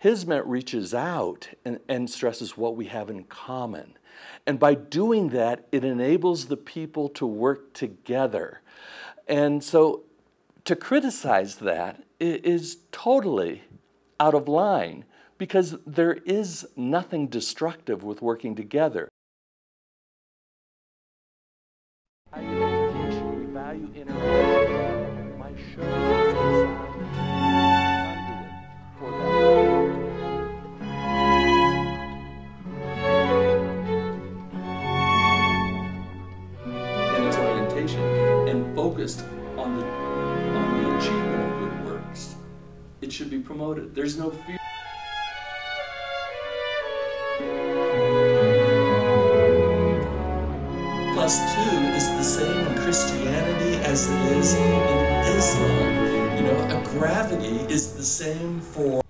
Hizmet reaches out and stresses what we have in common. And by doing that, it enables the people to work together. And so to criticize that is totally out of line, because there is nothing destructive with working together. We value education, we value interaction. My show is designed to be a conduit for that. In its orientation and focused on the achievement of good works, it should be promoted. There's no fear. Plus 2 is the same in Christianity as it is in Islam. You know, a gravity is the same for...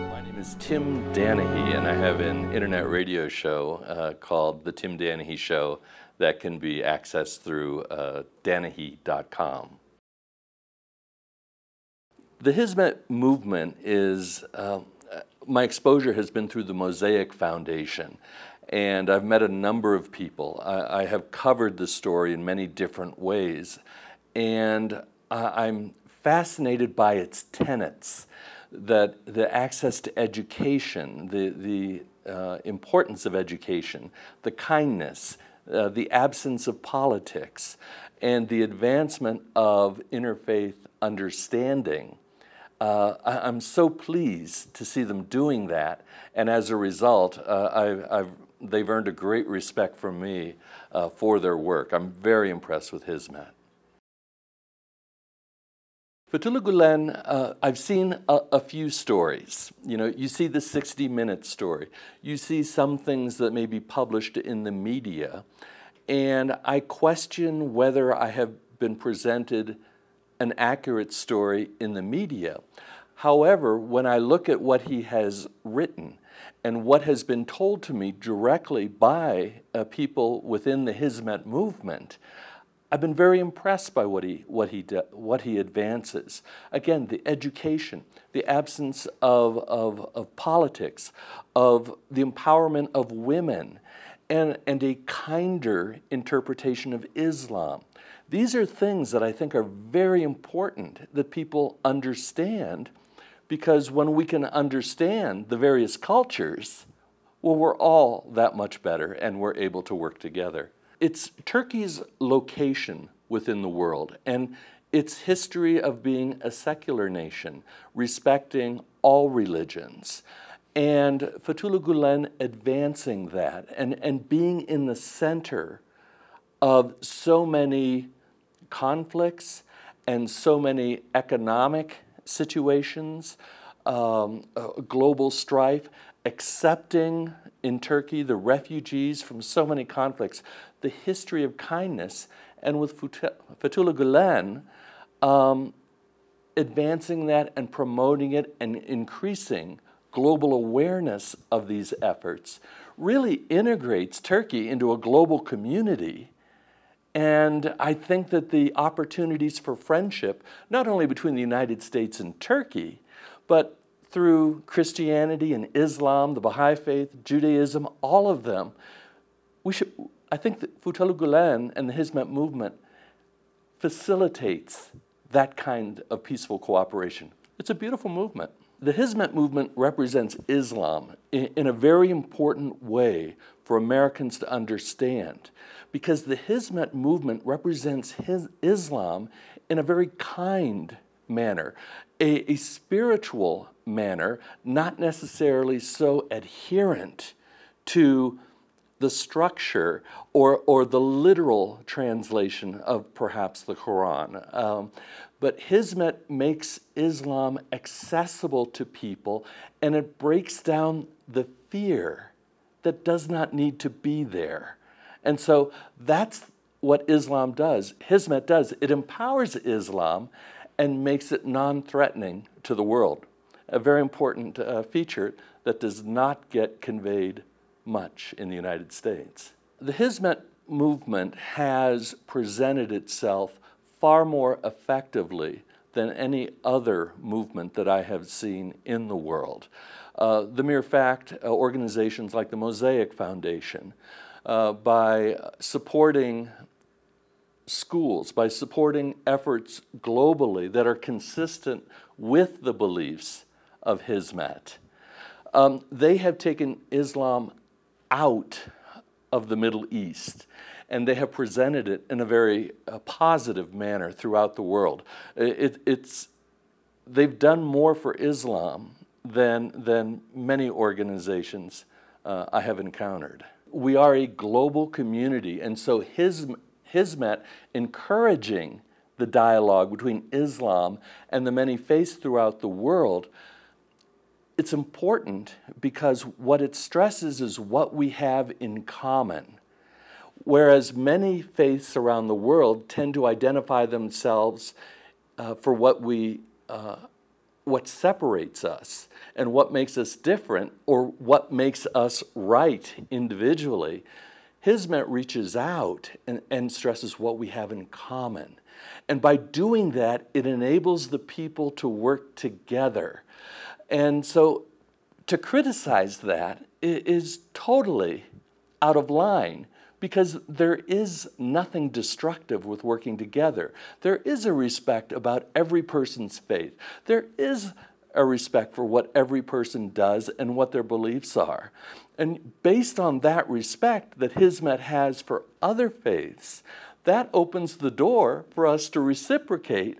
My name is Tim Danahey, and I have an internet radio show called The Tim Danahey Show that can be accessed through Danahey.com. The Hizmet movement is, my exposure has been through the Mosaic Foundation, and I've met a number of people. I have covered the story in many different ways, and I'm fascinated by its tenets, that the access to education, the importance of education, the kindness, the absence of politics, and the advancement of interfaith understanding. I'm so pleased to see them doing that, and as a result, they've earned a great respect from me for their work. I'm very impressed with Hizmet. Fethullah Gulen, I've seen a few stories. You know, you see the 60-minute story. You see some things that may be published in the media, and I question whether I have been presented an accurate story in the media. However, when I look at what he has written and what has been told to me directly by people within the Hizmet movement, I've been very impressed by what he advances. Again, the education, the absence of politics, of the empowerment of women, and a kinder interpretation of Islam. These are things that I think are very important that people understand, because when we can understand the various cultures, well, we're all that much better and we're able to work together. It's Turkey's location within the world and its history of being a secular nation, respecting all religions, and Fethullah Gulen advancing that and being in the center of so many conflicts and so many economic situations, global strife, accepting in Turkey the refugees from so many conflicts, the history of kindness, and with Fethullah Gulen advancing that and promoting it and increasing global awareness of these efforts, really integrates Turkey into a global community. And I think that the opportunities for friendship, not only between the United States and Turkey, but through Christianity and Islam, the Baha'i faith, Judaism, all of them, I think that Fethullah Gulen and the Hizmet movement facilitates that kind of peaceful cooperation. It's a beautiful movement. The Hizmet movement represents Islam in a very important way for Americans to understand, because the Hizmet movement represents Islam in a very kind manner, a spiritual manner, not necessarily so adherent to the structure or the literal translation of perhaps the Qur'an. But Hizmet makes Islam accessible to people, and it breaks down the fear that does not need to be there. And so that's what Islam does. Hizmet does. It empowers Islam and makes it non-threatening to the world. A very important feature that does not get conveyed much in the United States. The Hizmet movement has presented itself far more effectively than any other movement that I have seen in the world. The mere fact, organizations like the Mosaic Foundation, by supporting schools, by supporting efforts globally that are consistent with the beliefs of Hizmet, they have taken Islam out of the Middle East, and they have presented it in a very positive manner throughout the world. They've done more for Islam than many organizations I have encountered. We are a global community, and so Hizmet encouraging the dialogue between Islam and the many faiths throughout the world, it's important because what it stresses is what we have in common. Whereas many faiths around the world tend to identify themselves for what separates us and what makes us different or what makes us right individually, Hizmet reaches out and stresses what we have in common. And by doing that, it enables the people to work together. And so to criticize that is totally out of line, because there is nothing destructive with working together. There is a respect about every person's faith. There is a respect for what every person does and what their beliefs are. And based on that respect that Hizmet has for other faiths, that opens the door for us to reciprocate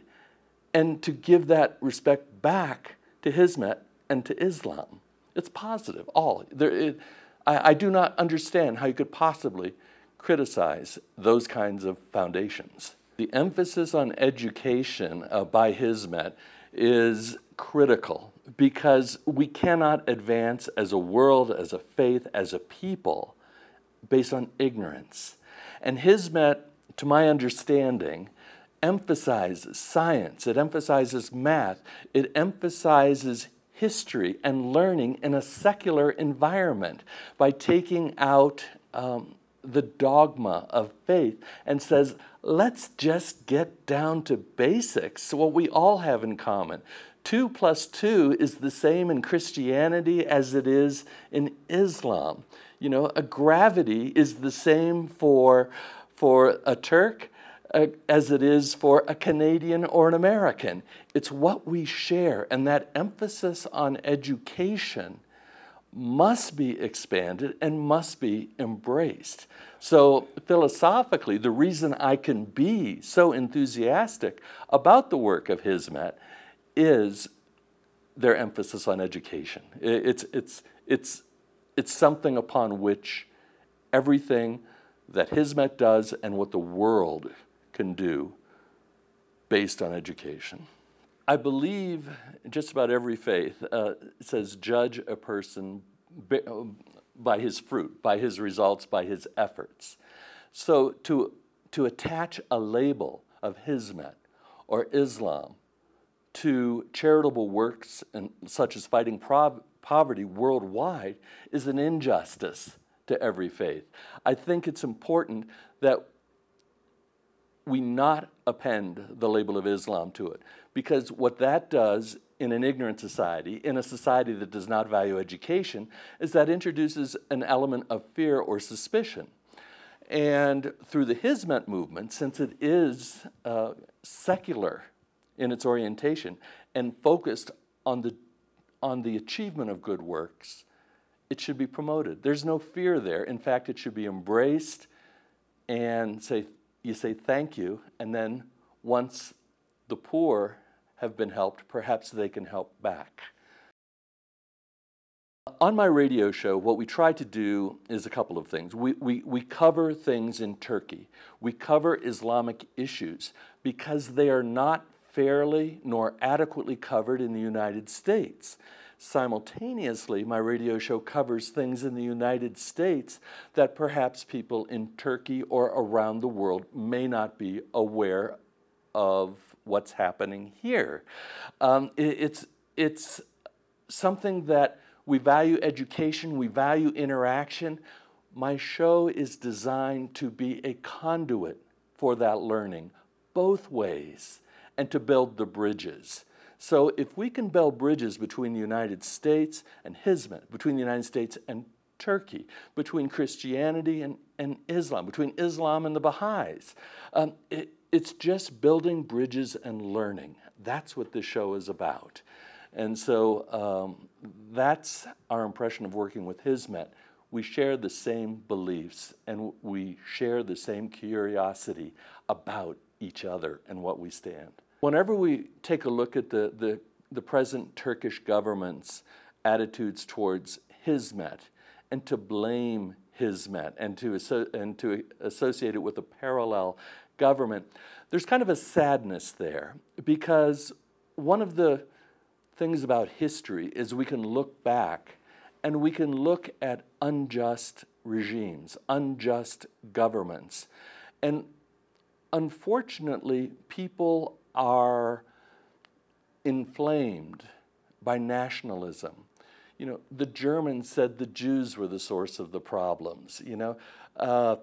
and to give that respect back to Hizmet and to Islam. It's positive, I do not understand how you could possibly criticize those kinds of foundations. The emphasis on education by Hizmet is critical because we cannot advance as a world, as a faith, as a people based on ignorance. And Hizmet, to my understanding, emphasizes science, it emphasizes math, it emphasizes history and learning in a secular environment by taking out the dogma of faith and says, let's just get down to basics, what we all have in common. 2 + 2 is the same in Christianity as it is in Islam. You know, a gravity is the same for a Turk as it is for a Canadian or an American. It's what we share, and that emphasis on education must be expanded and must be embraced. So philosophically, the reason I can be so enthusiastic about the work of Hizmet is their emphasis on education. It's something upon which everything that Hizmet does and what the world can do based on education. I believe just about every faith says judge a person by his fruit, by his results, by his efforts. So to attach a label of Hizmet or Islam to charitable works such as fighting poverty worldwide is an injustice to every faith. I think it's important that we not append the label of Islam to it, because what that does in an ignorant society, in a society that does not value education, is that introduces an element of fear or suspicion. And through the Hizmet movement, since it is secular in its orientation and focused on the achievement of good works, it should be promoted. There's no fear there. In fact, it should be embraced, and you say thank you, and then once the poor have been helped, perhaps they can help back. On my radio show, what we try to do is a couple of things. We cover things in Turkey. We cover Islamic issues because they are not fairly nor adequately covered in the United States. Simultaneously, my radio show covers things in the United States that perhaps people in Turkey or around the world may not be aware of what's happening here. It's something that we value education, we value interaction, my show is designed to be a conduit for that learning, both ways, and to build the bridges. So if we can build bridges between the United States and Hizmet, between the United States and Turkey, between Christianity and Islam, between Islam and the Baha'is, it's just building bridges and learning. That's what this show is about. And so that's our impression of working with Hizmet. We share the same beliefs and we share the same curiosity about each other and what we stand. Whenever we take a look at the present Turkish government's attitudes towards Hizmet, and to blame Hizmet and to associate it with a parallel government, there's kind of a sadness there, because one of the things about history is we can look back and we can look at unjust regimes, unjust governments. And unfortunately, people are inflamed by nationalism. You know, the Germans said the Jews were the source of the problems. You know,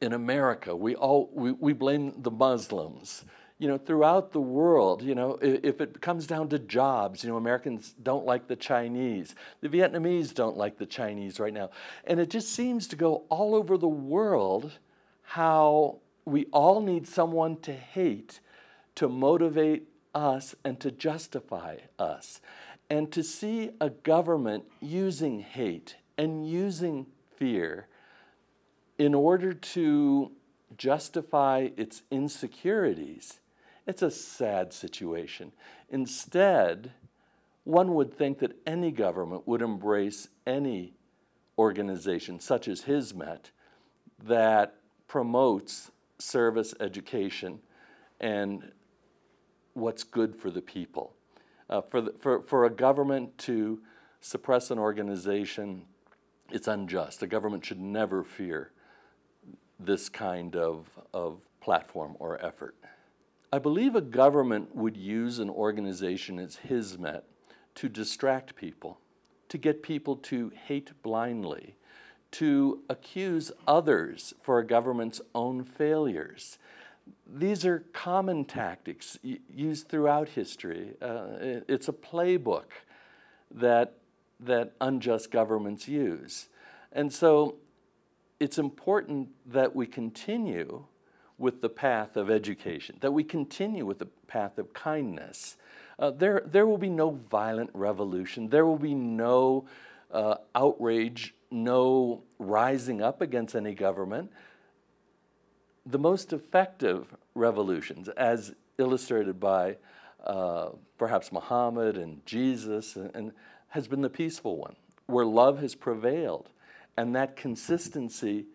in America, we blame the Muslims. You know, throughout the world, you know, if it comes down to jobs, you know, Americans don't like the Chinese. The Vietnamese don't like the Chinese right now. And it just seems to go all over the world how we all need someone to hate to motivate us and to justify us. And to see a government using hate and using fear in order to justify its insecurities, it's a sad situation. Instead, one would think that any government would embrace any organization, such as Hizmet, that promotes service, education, and what's good for the people. For a government to suppress an organization, it's unjust. A government should never fear this kind of platform or effort. I believe a government would use an organization as Hizmet to distract people, to get people to hate blindly, to accuse others for a government's own failures. These are common tactics used throughout history. It's a playbook that unjust governments use. And so it's important that we continue with the path of education, that we continue with the path of kindness. There will be no violent revolution. There will be no outrage, no rising up against any government. The most effective revolutions, as illustrated by perhaps Muhammad and Jesus, and has been the peaceful one, where love has prevailed. And that consistency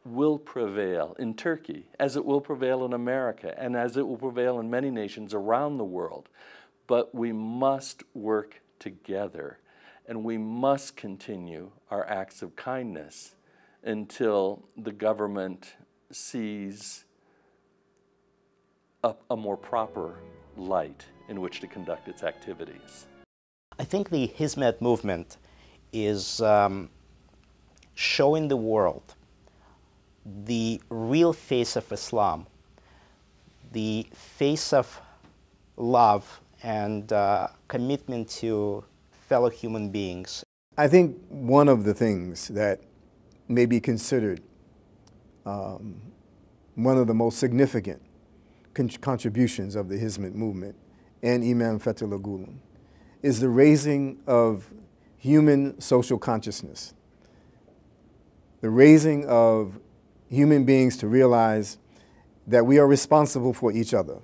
will prevail in Turkey, as it will prevail in America, and as it will prevail in many nations around the world. But we must work together, and we must continue our acts of kindness until the government sees a more proper light in which to conduct its activities. I think the Hizmet movement is showing the world the real face of Islam, the face of love and commitment to fellow human beings. I think one of the things that may be considered one of the most significant contributions of the Hizmet movement and Imam Fethullah Gulen is the raising of human social consciousness, the raising of human beings to realize that we are responsible for each other.